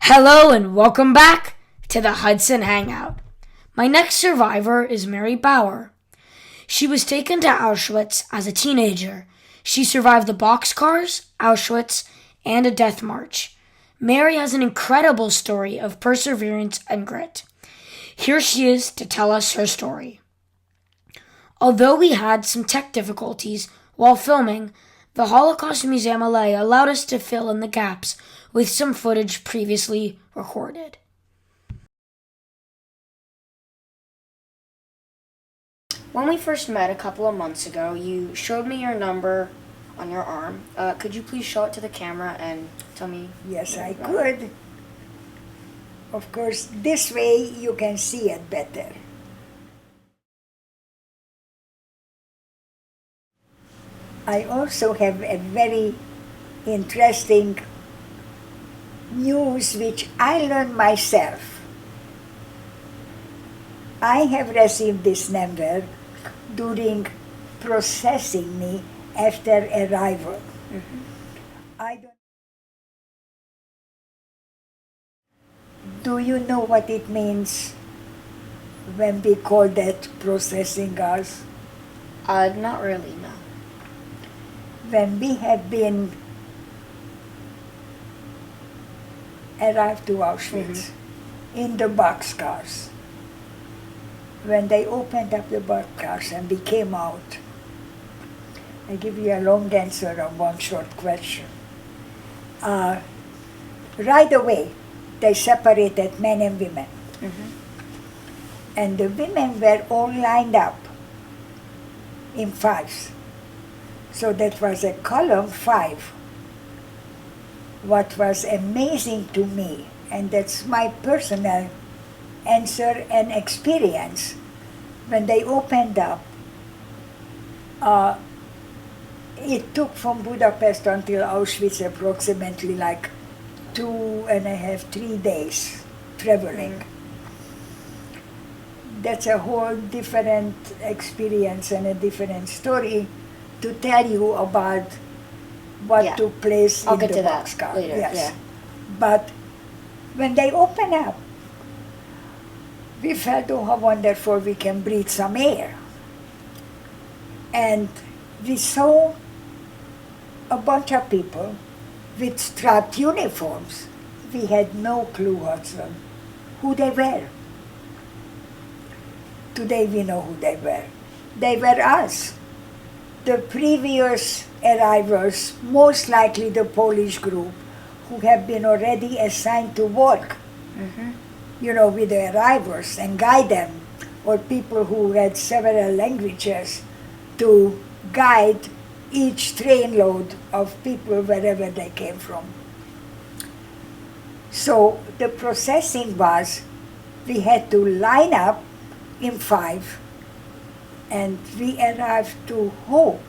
Hello and welcome back to the Hudson Hangout. My next survivor is Mary Bauer. She was taken to Auschwitz as a teenager. She survived the boxcars, Auschwitz, and a death march. Mary has an incredible story of perseverance and grit. Here she is to tell us her story. Although we had some tech difficulties while filming, the Holocaust Museum LA allowed us to fill in the gaps with some footage previously recorded. When we first met a couple of months ago, you showed me your number on your arm. Could you please show it to the camera and tell me? Yes, I could. Of course, this way you can see it better. I also have a very interesting news which I learned myself. I have received this number during processing me after arrival. I don't. Do you know what it means when we call that processing us? Not really, no. When we have been arrived to Auschwitz in the boxcars, when they opened up the boxcars and we came out, I give you a long answer on one short question. Right away, they separated men and women. And the women were all lined up in fives. So that was a column 5. What was amazing to me, and that's my personal answer and experience, when they opened up, it took from Budapest until Auschwitz approximately like 2.5, 3 days traveling. That's a whole different experience and a different story to tell you about what took place I'll in get the to that boxcar. later. Yes. Yeah. But when they open up, we felt, oh, how wonderful, we can breathe some air. And we saw a bunch of people with striped uniforms. We had no clue whatsoever who they were. Today we know who they were. They were us. The previous arrivals, most likely the Polish group, who have been already assigned to work, with the arrivals and guide them, or people who had several languages to guide each trainload of people wherever they came from. So the processing was, we had to line up in 5, and we arrived to Ho.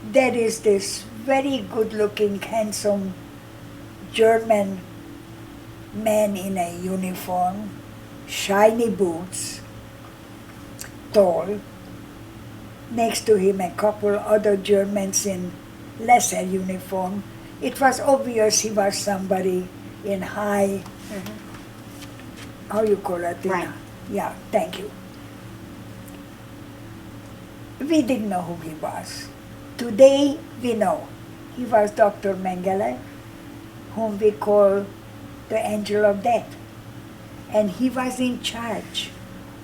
There is this very good-looking, handsome German man in a uniform, shiny boots, tall. Next to him a couple other Germans in lesser uniform. It was obvious he was somebody in high, how you call it? Right. Yeah, thank you. We didn't know who he was. Today we know. He was Dr. Mengele, whom we call the angel of death. And he was in charge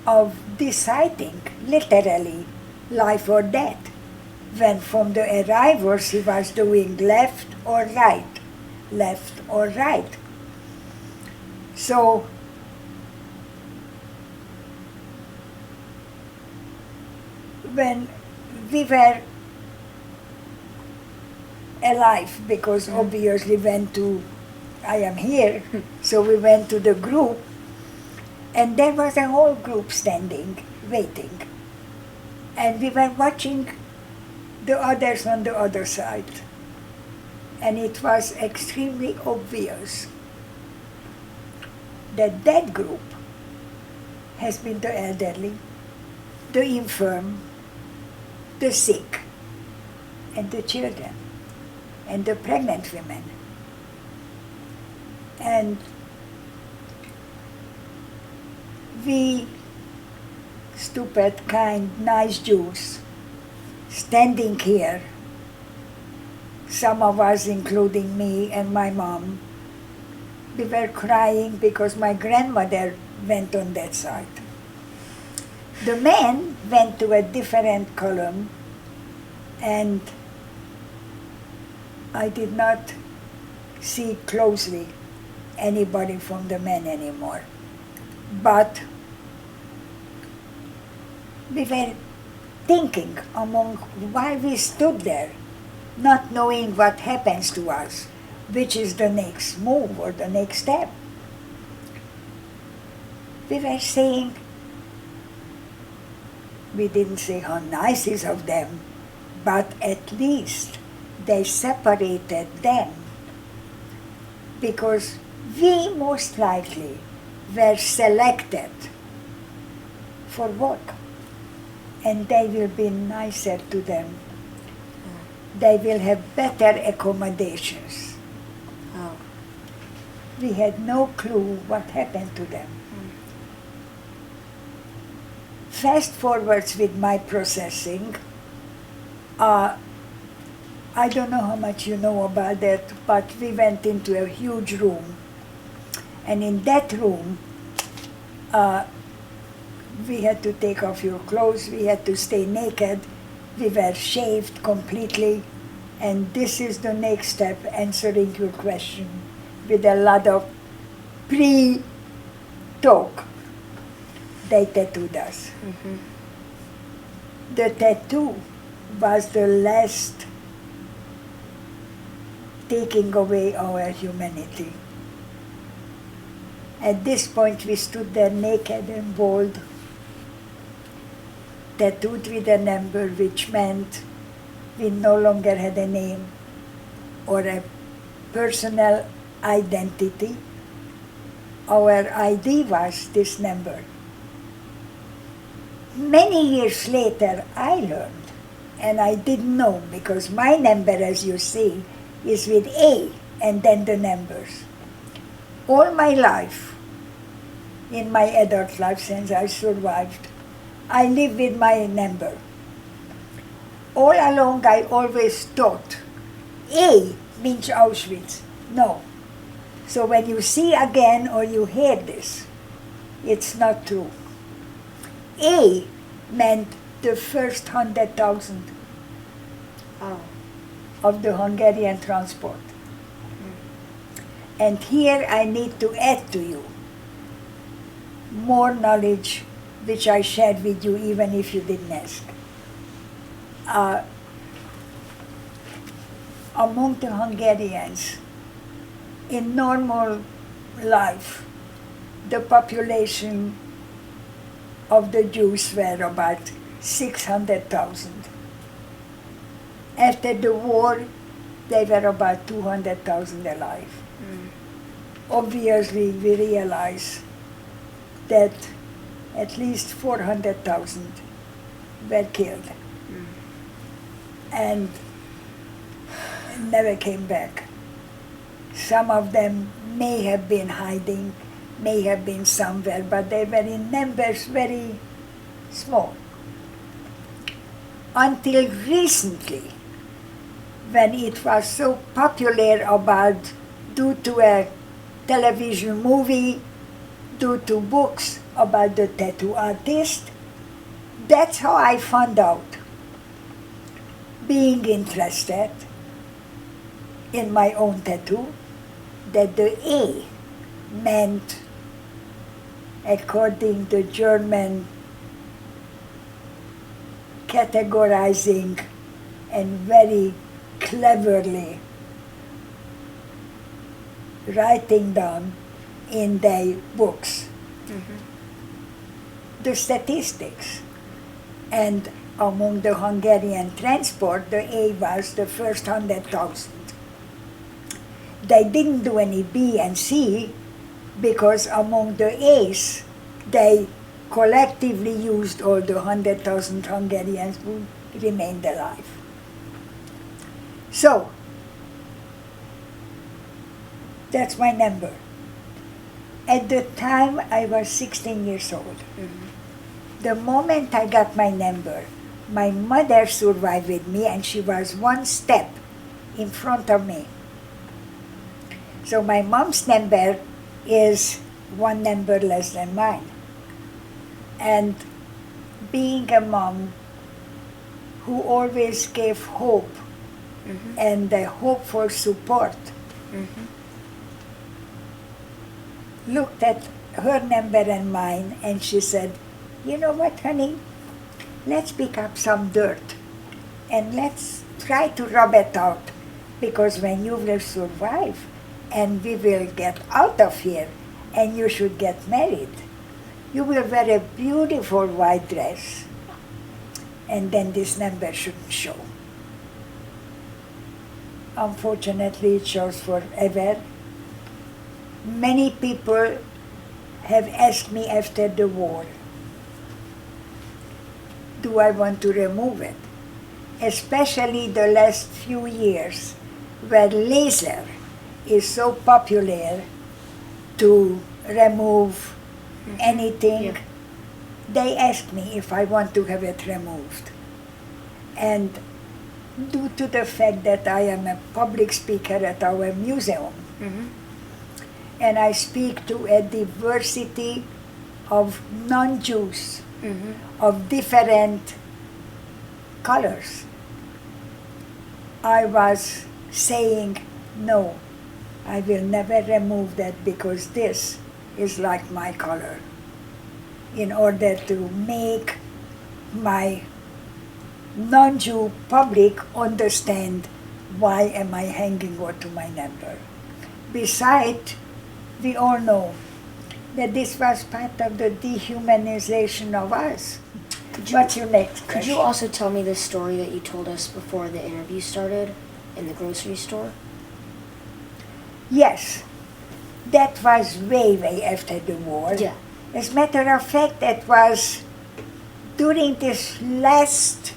of deciding, literally, life or death. When from the arrivals he was doing left or right, left or right. So, when we were alive, because obviously I am here, so we went to the group, and there was a whole group standing, waiting. And we were watching the others on the other side. And it was extremely obvious that that group has been the elderly, the infirm, the sick, and the children, and the pregnant women. And we stupid, kind, nice Jews standing here, some of us, including me and my mom, we were crying because my grandmother went on that side. The men went to a different column, and I did not see closely anybody from the men anymore. But we were thinking among while we stood there, not knowing what happens to us, which is the next move or the next step. We were saying, we didn't say how nice it is of them, but at least they separated them, because we most likely were selected for work, and they will be nicer to them. They will have better accommodations. Oh. We had no clue what happened to them. Fast forwards with my processing, I don't know how much you know about that, but we went into a huge room, and in that room, we had to take off your clothes, we had to stay naked, we were shaved completely, and this is the next step, answering your question with a lot of pre-talk. They tattooed us. Mm-hmm. The tattoo was the last taking away our humanity. At this point, we stood there naked and bald, tattooed with a number, which meant we no longer had a name or a personal identity. Our ID was this number. Many years later, I learned, and I didn't know, because my number, as you see, is with A and then the numbers. All my life, in my adult life since I survived, I live with my number. All along I always thought A means Auschwitz. No. So when you see again or you hear this, it's not true. A meant the first 100,000 of the Hungarian transport. And here I need to add to you more knowledge which I shared with you even if you didn't ask. Among the Hungarians, in normal life, the population of the Jews were about 600,000. After the war, they were about 200,000 alive. Obviously, we realize that at least 400,000 were killed and never came back. Some of them may have been hiding, may have been somewhere, but they were in numbers very small. Until recently, when it was so popular about, due to a television movie, due to books about the tattoo artist, that's how I found out, being interested in my own tattoo, that the A meant, according to German categorizing and very cleverly writing down in their books the statistics. And among the Hungarian transport, the A was the first 100,000. They didn't do any B and C because among the A's, they collectively used all the 100,000 Hungarians who remained alive. So, that's my number. At the time, I was 16 years old. The moment I got my number, my mother survived with me, and she was one step in front of me. So my mom's number is one number less than mine. And being a mom who always gave hope and hope for support, looked at her number and mine, and she said, "You know what, honey? Let's pick up some dirt and let's try to rub it out, because when you will survive and we will get out of here and you should get married, you will wear a beautiful white dress, and then this number shouldn't show." Unfortunately, it shows forever. Many people have asked me after the war, do I want to remove it? Especially the last few years, where laser is so popular to remove anything. Yeah. They asked me if I want to have it removed. And due to the fact that I am a public speaker at our museum, and I speak to a diversity of non-Jews of different colors, I was saying, no, I will never remove that, because this is like my color, in order to make my non-Jew public understand why am I hanging on to my number. Besides, we all know that this was part of the dehumanization of us. What's your next question? Could you also tell me the story that you told us before the interview started in the grocery store? Yes, that was way after the war. Yeah. As a matter of fact, that was during this last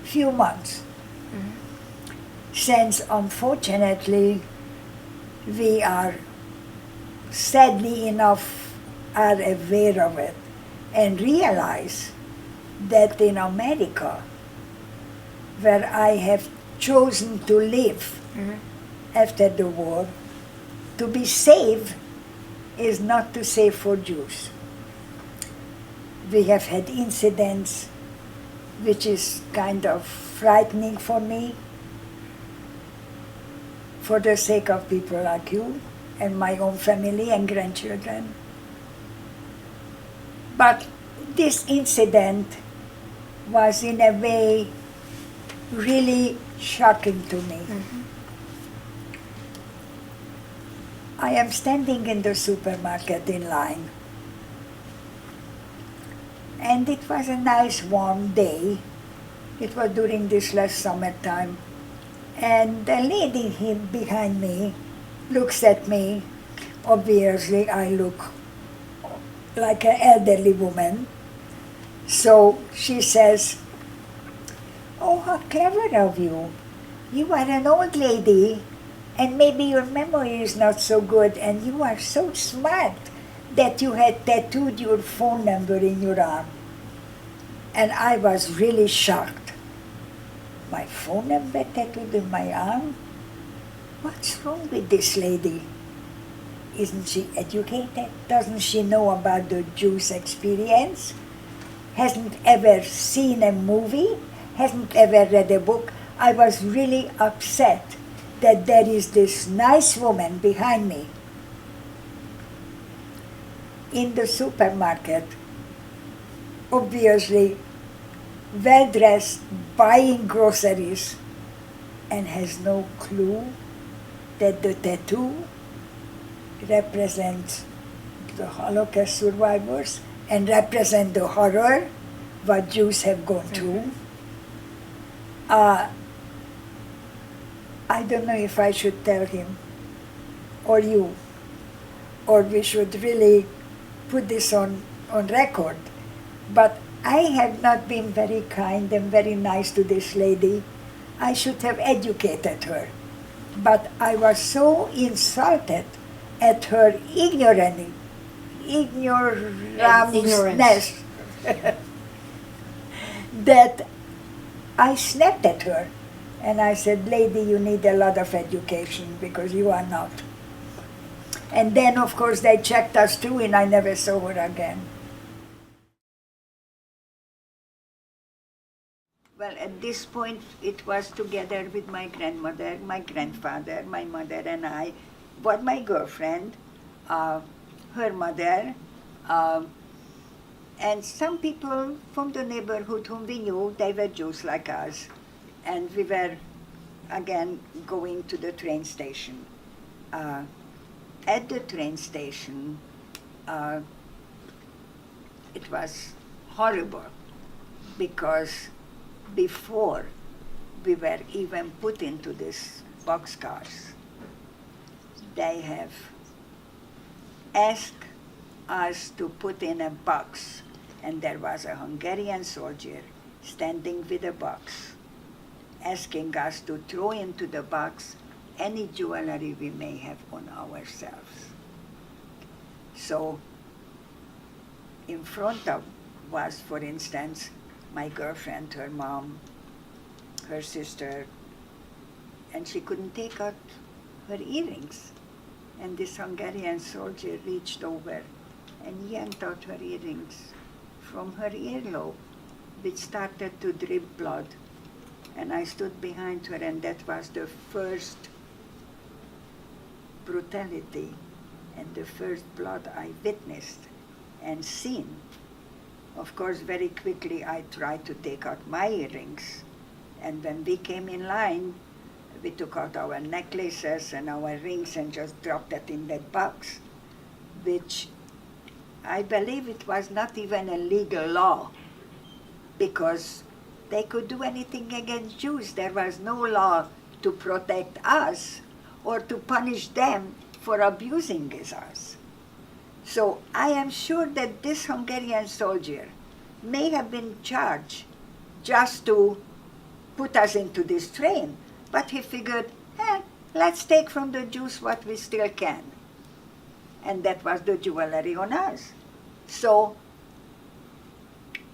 few months. Since, unfortunately, we are, sadly enough, are aware of it and realize that in America, where I have chosen to live after the war, to be safe is not to safe for Jews. We have had incidents which is kind of frightening for me, for the sake of people like you and my own family and grandchildren. But this incident was in a way really shocking to me. I am standing in the supermarket in line, and it was a nice warm day. It was during this last summertime. And the lady behind me looks at me. Obviously, I look like an elderly woman. So she says, "Oh, how clever of you. You are an old lady, and maybe your memory is not so good, and you are so smart that you had tattooed your phone number in your arm." And I was really shocked. My phone number tattooed in my arm? What's wrong with this lady? Isn't she educated? Doesn't she know about the Jews' experience? Hasn't ever seen a movie? Hasn't ever read a book? I was really upset that there is this nice woman behind me in the supermarket, obviously well-dressed, buying groceries, and has no clue that the tattoo represents the Holocaust survivors and represent the horror what Jews have gone through. I don't know if I should tell him or you, or we should really put this on record, but I have not been very kind and very nice to this lady. I should have educated her. But I was so insulted at her Ignorance. that I snapped at her. And I said, lady, you need a lot of education because you are not. And then, of course, they checked us too, and I never saw her again. Well, at this point, it was together with my grandmother, my grandfather, my mother, and I, but my girlfriend, her mother, and some people from the neighborhood whom we knew, they were Jews like us. And we were, again, going to the train station. At the train station, it was horrible because before we were even put into these boxcars, they have asked us to put in a box, and there was a Hungarian soldier standing with a box, asking us to throw into the box any jewelry we may have on ourselves. So in front of was, for instance, my girlfriend, her mom, her sister, and she couldn't take out her earrings. And this Hungarian soldier reached over and yanked out her earrings from her earlobe, which started to drip blood. And I stood behind her, and that was the first brutality and the first blood I witnessed and seen. Of course, very quickly I tried to take out my earrings, and when we came in line, we took out our necklaces and our rings and just dropped it in that box, which I believe it was not even a legal law, because they could do anything against Jews. There was no law to protect us or to punish them for abusing us. So I am sure that this Hungarian soldier may have been charged just to put us into this train, but he figured, let's take from the Jews what we still can. And that was the jewelry on us. So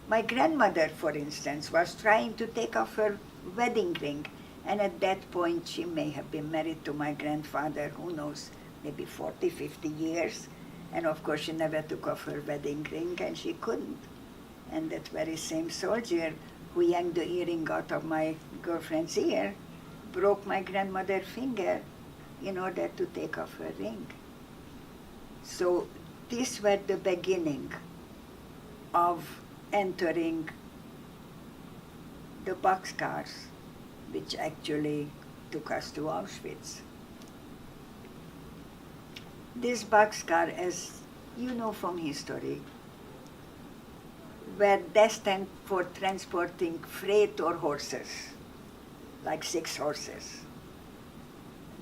my grandmother, for instance, was trying to take off her wedding ring, and at that point she may have been married to my grandfather, who knows, maybe 40, 50 years. And of course she never took off her wedding ring, and she couldn't. And that very same soldier who yanked the earring out of my girlfriend's ear broke my grandmother's finger in order to take off her ring. So these were the beginning of entering the boxcars, which actually took us to Auschwitz. This boxcar, as you know from history, were destined for transporting freight or horses, like 6 horses.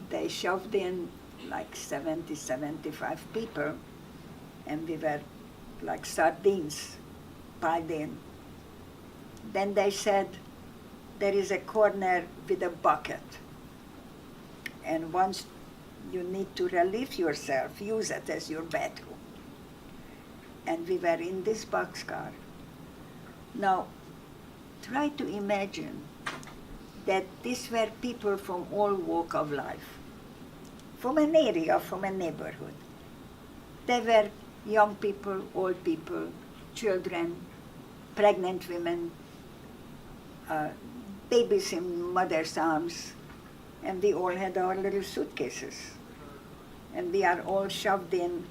They shoved in like 70, 75 people, and we were like sardines piled in. Then they said, there is a corner with a bucket, and once you need to relieve yourself, use it as your bathroom. And we were in this boxcar. Now, try to imagine that these were people from all walks of life, from an area, from a neighborhood. They were young people, old people, children, pregnant women, babies in mother's arms, and we all had our little suitcases. And we are all shoved in.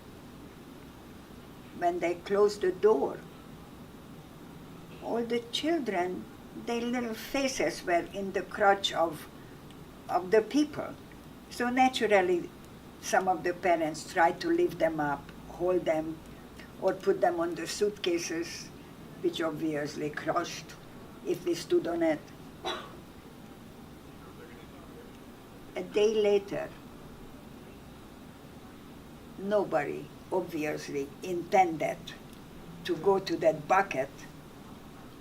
When they closed the door, all the children, their little faces were in the crotch of the people. So naturally, some of the parents tried to lift them up, hold them, or put them on the suitcases, which obviously crushed if we stood on it. A day later, nobody obviously intended to go to that bucket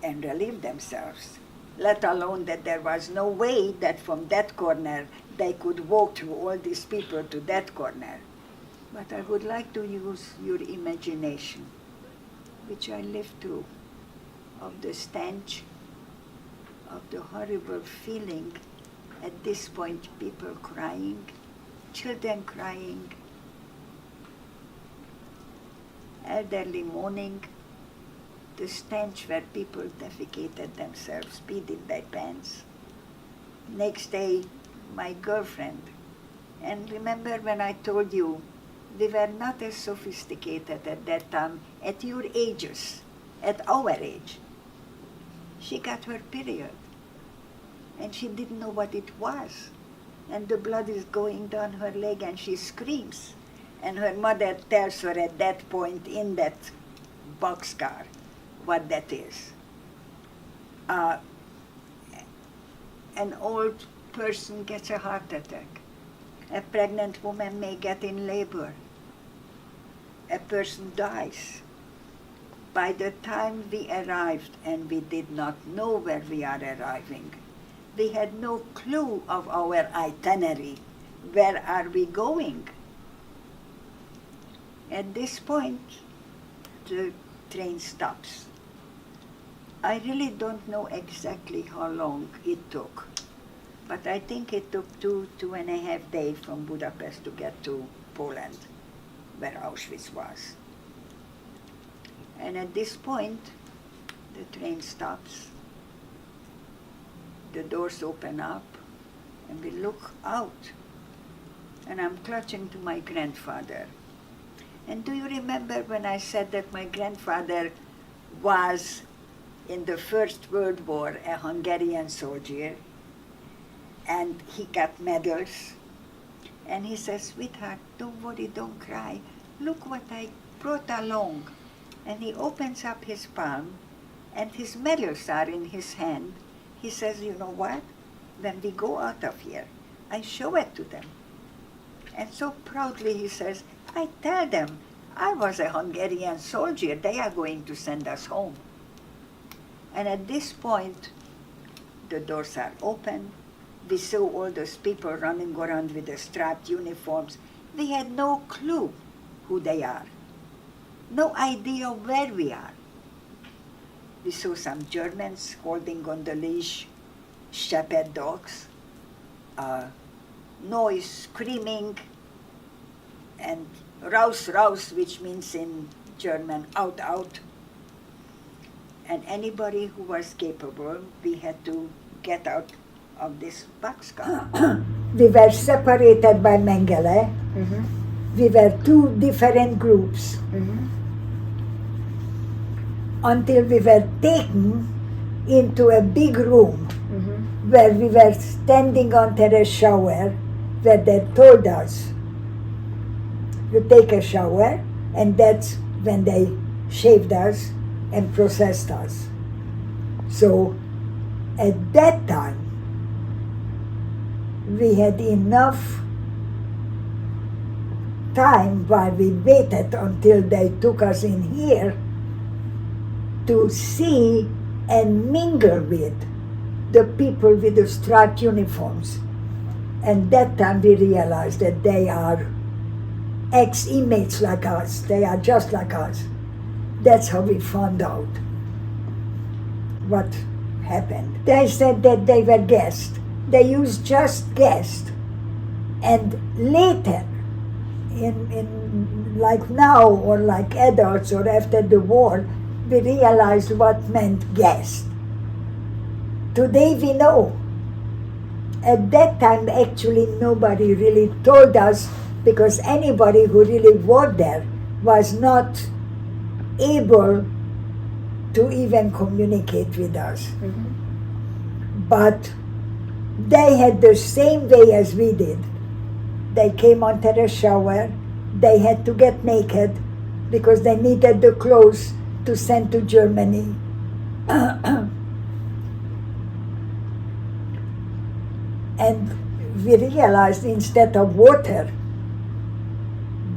and relieve themselves, let alone that there was no way that from that corner they could walk through all these people to that corner. But I would like to use your imagination, which I lived through, of the stench, of the horrible feeling, at this point people crying, children crying, elderly moaning, the stench where people defecated themselves, peed in their pants. Next day, my girlfriend, and remember when I told you, we were not as sophisticated at that time, at your ages, at our age. She got her period, and she didn't know what it was. And the blood is going down her leg, and she screams. And her mother tells her at that point in that boxcar what that is. An old person gets a heart attack. A pregnant woman may get in labor. A person dies. By the time we arrived, and we did not know where we are arriving, we had no clue of our itinerary. Where are we going? At this point, the train stops. I really don't know exactly how long it took, but I think it took 2.5 days from Budapest to get to Poland, where Auschwitz was. And at this point, the train stops, the doors open up, and we look out, and I'm clutching to my grandfather. And do you remember when I said that my grandfather was, in the First World War, a Hungarian soldier, and he got medals? And he says, "Sweetheart, don't worry, don't cry. Look what I brought along." And he opens up his palm, and his medals are in his hand. He says, "You know what? When we go out of here, I show it to them." And so proudly he says, "I tell them, I was a Hungarian soldier. They are going to send us home." And at this point, the doors are open. We saw all those people running around with the striped uniforms. We had no clue who they are. No idea where we are. We saw some Germans holding on the leash shepherd dogs, noise, screaming, and raus, raus, which means in German, out, out. And anybody who was capable, we had to get out of this boxcar. We were separated by Mengele. Mm-hmm. We were two different groups. Mm-hmm. Until we were taken into a big room, mm-hmm, where we were standing under a shower, where they told us, "You take a shower," and that's when they shaved us and processed us. So at that time, we had enough time while we waited until they took us in here to see and mingle with the people with the striped uniforms. And that time we realized that they are ex-inmates like us. They are just like us. That's how we found out what happened. They said that they were guests. They used just guests. And later, in like now, or like adults, or after the war, we realized what meant guest. Today we know. At that time, actually, nobody really told us, because anybody who really worked there was not able to even communicate with us. Mm-hmm. But they had the same way as we did. They came under a shower. They had to get naked because they needed the clothes to send to Germany. And we realized instead of water,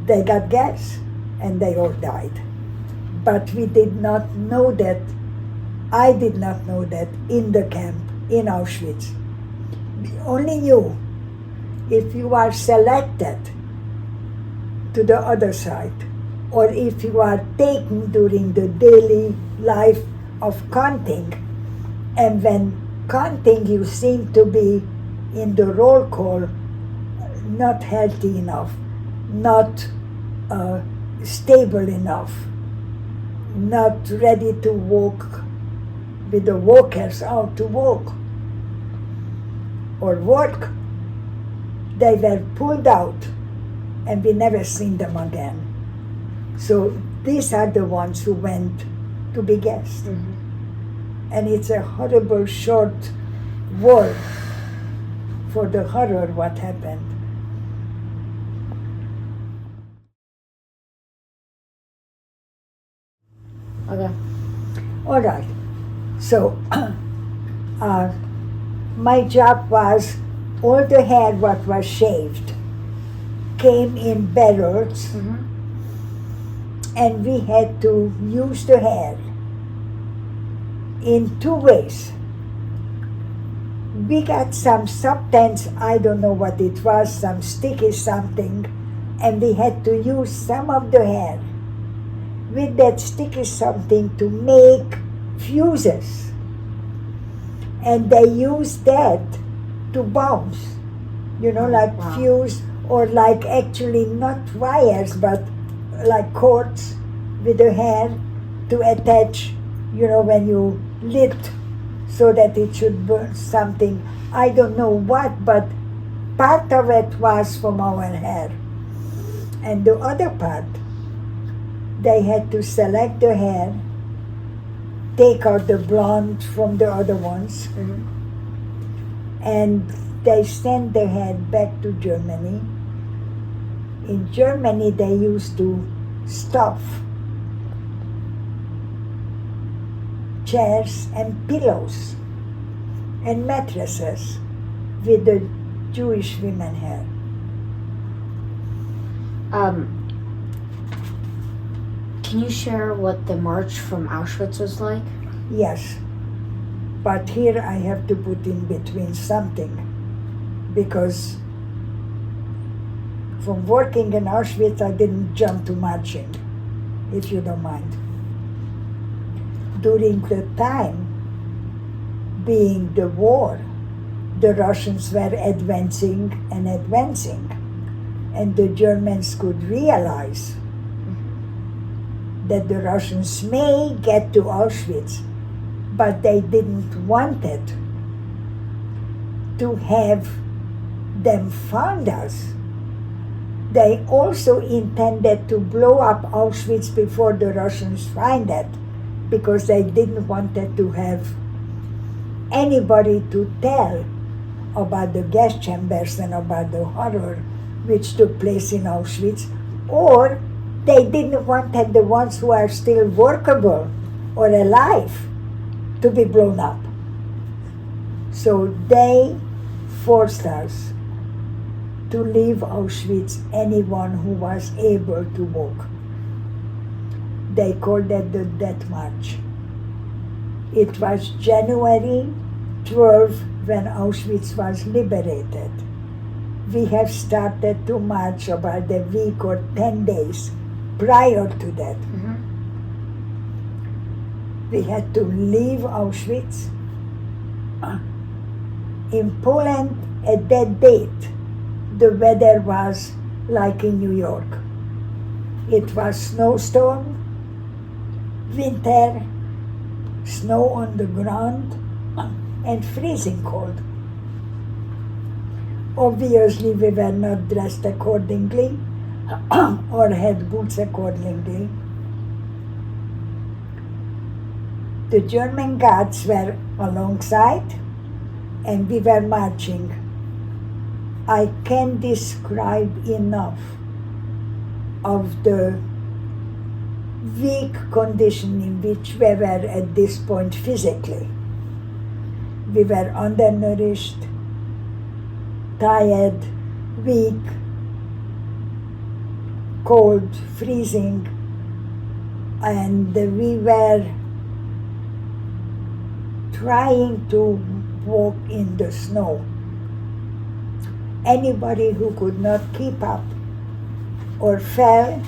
they got gas, and they all died. But we did not know that, I did not know that in the camp, in Auschwitz. We only knew if you are selected to the other side. Or if you are taken during the daily life of counting, and when counting you seem to be in the roll call not healthy enough, not stable enough, not ready to walk with the walkers out to walk or work, they were pulled out and we never seen them again. So these are the ones who went to be guests. Mm-hmm. And it's a horrible short word for the horror what happened. Okay. All right. So my job was all the hair what was shaved came in barrels, Mm-hmm. and we had to use the hair in two ways. We got some substance, I don't know what it was, some sticky something, and we had to use some of the hair with that sticky something to make fuses. And they used that to bounce, like Wow. fuse, or like actually not wires, but like cords with the hair to attach, when you lit so that it should burn something. I don't know what, but part of it was from our hair. And the other part, they had to select the hair, take out the blonde from the other ones, Mm-hmm. and they sent the hair back to Germany. In Germany, they used to stuff chairs and pillows and mattresses with the Jewish women hair. Can you share what the march from Auschwitz was like? Yes, but here I have to put in between something, because from working in Auschwitz I didn't jump to marching, if you don't mind. During the time being the war, the Russians were advancing, and the Germans could realize that the Russians may get to Auschwitz, but they didn't want it to have them found us. They also intended to blow up Auschwitz before the Russians find it, because they didn't want it to have anybody to tell about the gas chambers and about the horror which took place in Auschwitz, or they didn't want that the ones who are still workable or alive to be blown up. So they forced us to leave Auschwitz, anyone who was able to walk. They called that the Death March. It was January 12 when Auschwitz was liberated. We have started to march about a week or 10 days prior to that. Mm-hmm. We had to leave Auschwitz. In Poland, at that date, the weather was like in New York. It was snowstorm, winter, snow on the ground, and freezing cold. Obviously, we were not dressed accordingly or had boots accordingly. The German guards were alongside, and we were marching. I can't describe enough of the weak condition in which we were at this point physically. We were undernourished, tired, weak, cold, freezing, and we were trying to walk in the snow. Anybody who could not keep up or fell,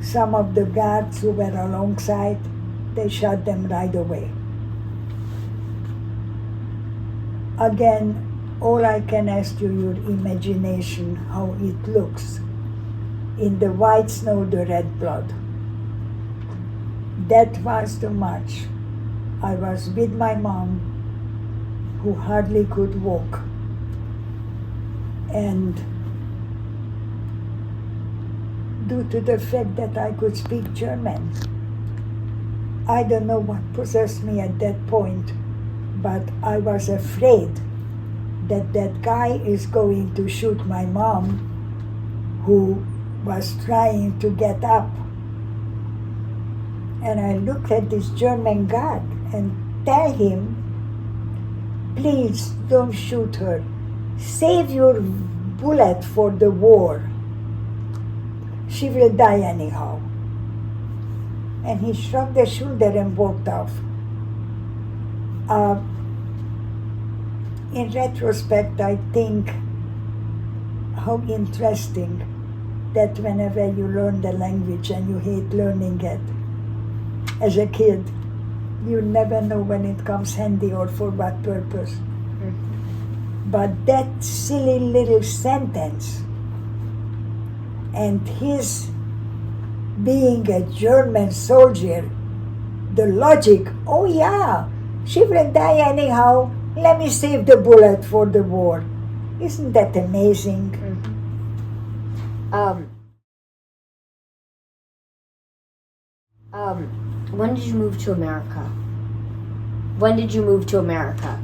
some of the guards who were alongside, they shot them right away. Again, all I can ask you, your imagination, how it looks. In the white snow, the red blood. That was the march. I was with my mom, who hardly could walk. And due to the fact that I could speak German, I don't know what possessed me at that point, but I was afraid that that guy is going to shoot my mom, who was trying to get up. And I looked at this German guard and tell him, please don't shoot her. Save your bullet for the war. She will die anyhow. And he shrugged his shoulder and walked off. In retrospect, I think how interesting that whenever you learn the language and you hate learning it as a kid, you never know when it comes handy or for what purpose. But that silly little sentence and his being a German soldier, the logic, oh yeah, she will die anyhow, let me save the bullet for the war. Isn't that amazing? When did you move to America? When did you move to America?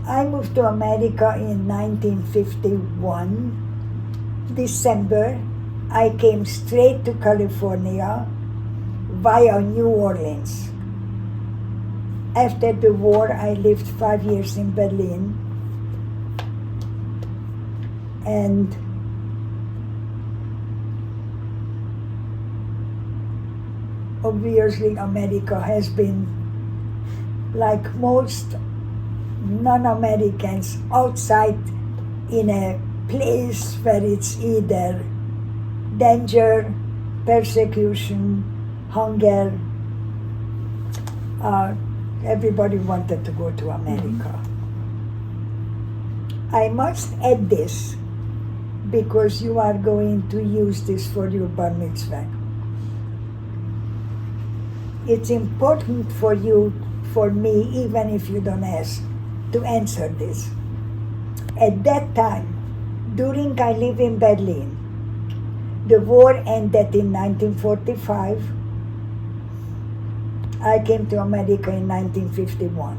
I moved to America in 1951, December. I came straight to California via New Orleans. After the war, I lived 5 years in Berlin. And obviously America has been, like most non-Americans, outside in a place where it's either danger, persecution, hunger. Everybody wanted to go to America. I must add this because you are going to use this for your bar mitzvah. It's important for you, for me, even if you don't ask, to answer this. At that time, during I live in Berlin, the war ended in 1945. I came to America in 1951.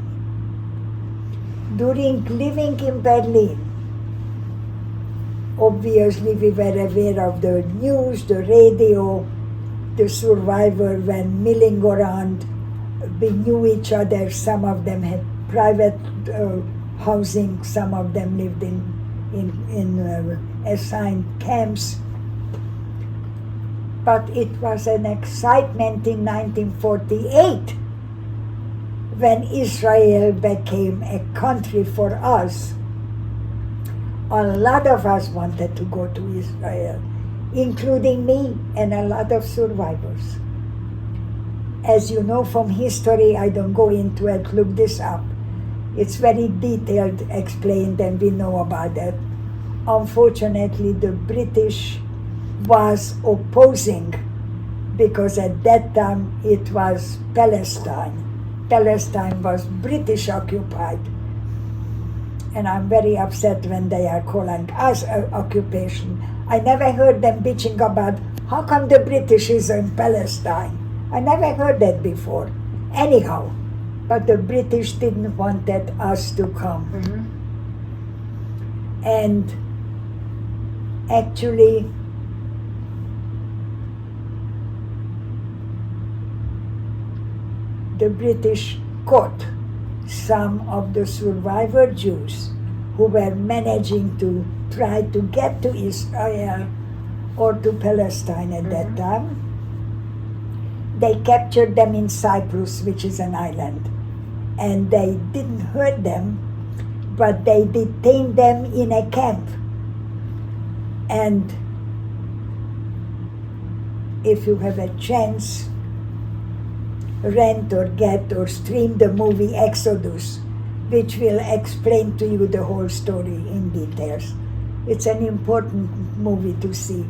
During living in Berlin, obviously we were aware of the news, the radio, the survivors were milling around. We knew each other. Some of them had private housing. Some of them lived in assigned camps. But it was an excitement in 1948 when Israel became a country for us. A lot of us wanted to go to Israel, including me and a lot of survivors. As you know from history, I don't go into it, look this up. It's very detailed, explained, and we know about it. Unfortunately, the British was opposing because at that time it was Palestine. Palestine was British occupied. And I'm very upset when they are calling us an occupation. I never heard them bitching about how come the British is in Palestine. I never heard that before. Anyhow, but the British didn't want us to come. And actually, the British caught some of the survivor Jews who were managing to try to get to Israel or to Palestine at that time. They captured them in Cyprus, which is an island, and they didn't hurt them, but they detained them in a camp. And if you have a chance, rent or get or stream the movie Exodus, which will explain to you the whole story in details. It's an important movie to see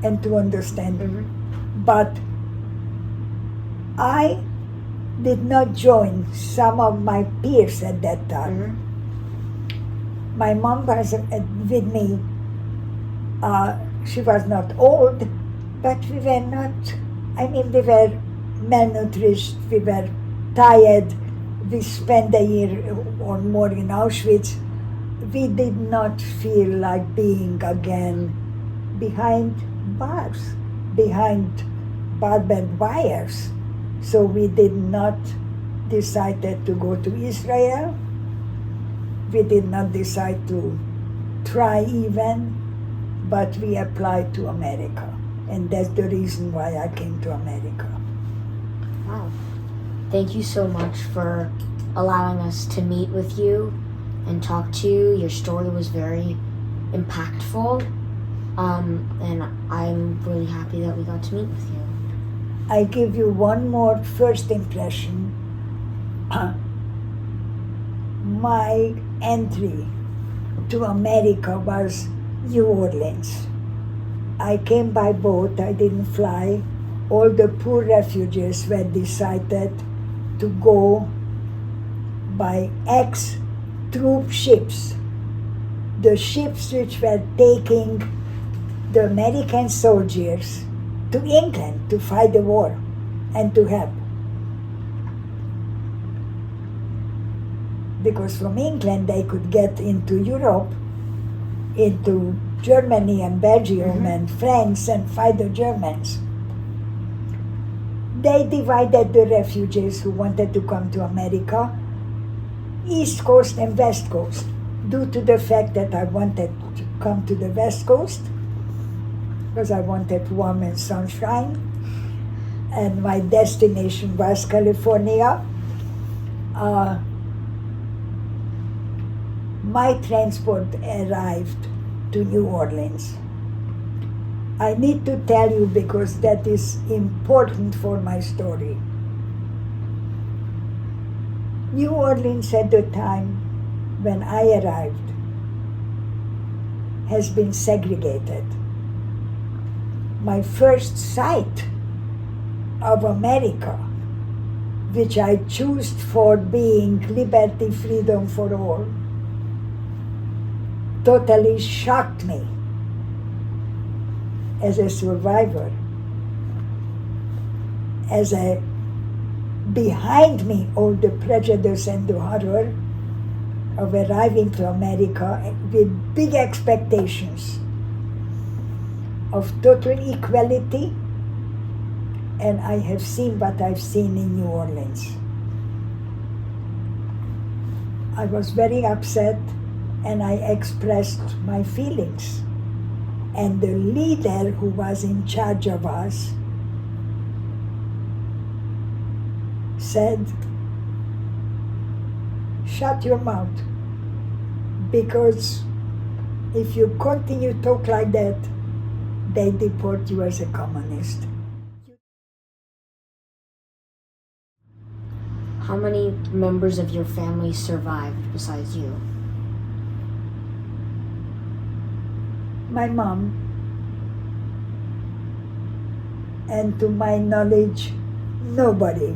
and to understand. But I did not join some of my peers at that time. My mom was with me. She was not old, but we were not, we were malnourished, we were tired. We spent a year or more in Auschwitz. We did not feel like being again behind bars, behind barbed wires. So we did not decide to go to Israel. We did not decide to try even, but we applied to America. And that's the reason why I came to America. Wow. Thank you so much for allowing us to meet with you and talk to you. Your story was very impactful, and I'm really happy that we got to meet with you. I give you one more first impression. My entry to America was New Orleans. I came by boat, I didn't fly. All the poor refugees were decided to go by ex-troop ships. The ships which were taking the American soldiers to England to fight the war and to help. Because from England they could get into Europe, into Germany and Belgium and France and fight the Germans. They divided the refugees who wanted to come to America, East Coast and West Coast, due to the fact that I wanted to come to the West Coast, because I wanted warm and sunshine, and my destination was California. My transport arrived to New Orleans. I need to tell you because that is important for my story. New Orleans at the time when I arrived has been segregated. My first sight of America, which I chose for being liberty, freedom for all, totally shocked me as a survivor, as a behind me all the prejudice and the horror of arriving to America with big expectations of total equality, and I have seen what I've seen in New Orleans. I was very upset and I expressed my feelings. And the leader who was in charge of us said, "Shut your mouth, because if you continue to talk like that, they deport you as a communist." How many members of your family survived besides you? My mom, and to my knowledge, nobody.